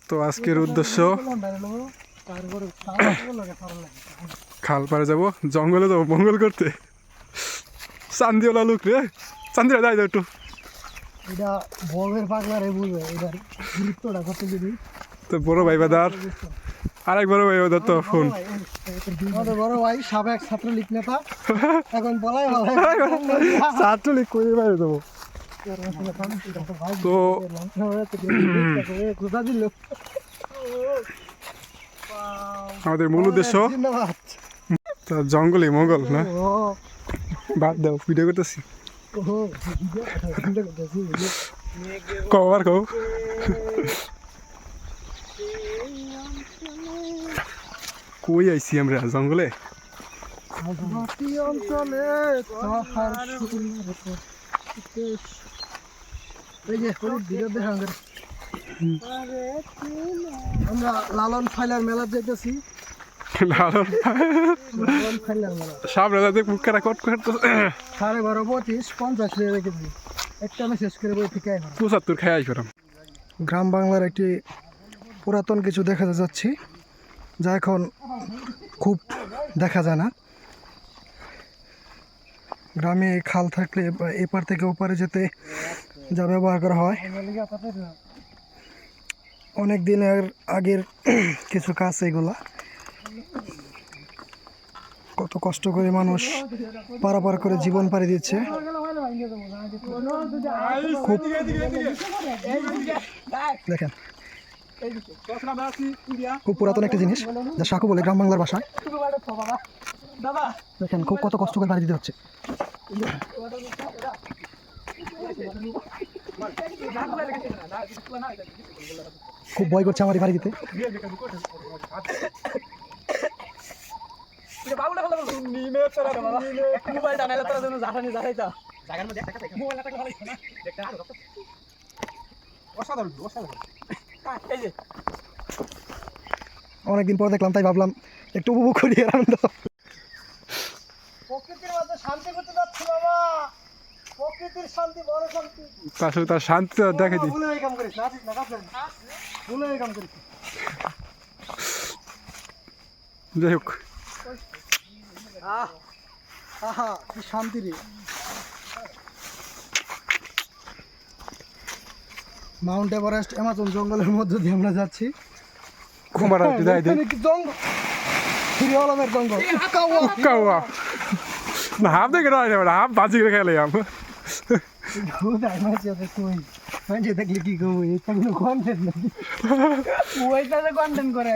তো আজকের উদ্দেশ্য খাল পাড়ে যাবো, জঙ্গলে যাবো মঙ্গল করতে। চান্দিওয়ালা লোক রে, চান্দিরা যাই একটু। এটা বগের পাগলারে বুঝবে এটার গুরুত্বটা কত যদি। তো বড় ভাই বাদার আরেক বড় ভাই বাদার তো ফোন বড় ভাই সাবেক ছাত্রলীগ নেতা, এখন বলাই ছাত্রলীগ করে বাইরে যাবো। তো আমাদের মূল উদ্দেশ্য জঙ্গলে মঙ্গল না, বাদ দাও ভিডিও করতেছি। কবার কও কই আইছি আমরা জঙ্গলে। আমরা লালন ফাইলার মেলা যেতেছি। সামনে মুখেরা কট করতে 12:25 50 লিয়ে রেখেছি, একটা আমি শেষ করে বই থেকে 75 খাই আইলাম। গ্রাম বাংলার একটি পুরাতন কিছু দেখা যাচ্ছি, যা এখন খুব দেখা যায় না। গ্রামে খাল থাকলে এপার থেকে ওপারে যেতে যা ব্যবহার করা হয়, অনেক দিনের আগের কিছু কাজ এগুলা। কত কষ্ট করে মানুষ পারাপার করে জীবন পাড়ি দিচ্ছে। খুব দেখেন, খুব পুরাতন একটা জিনিস যা সাঁকু বলে গ্রাম বাংলার ভাষায়। দেখেন খুব কত কষ্ট করে পাড়ি দিতে হচ্ছে। খুব ভয় করছে আমার বাড়ি দিতে। অনেকদিন পর দেখলাম, তাই ভাবলাম একটু উপভোগ করি আনন্দ। প্রকৃতির মধ্যে শান্তি করতে যাচ্ছি বাবা, প্রকৃতির শান্তি বড় শান্তি। তার শান্তি দেখে দিই। যাই হোক, আহা কি শান্তি রে। মাউন্ট এভারেস্ট অ্যামাজন জঙ্গলের মধ্য দিয়ে আমরা যাচ্ছি। হাফ দেখে হাফ বাজি করে খেলে দেখলে কি করবো, কন্টেন্ট করে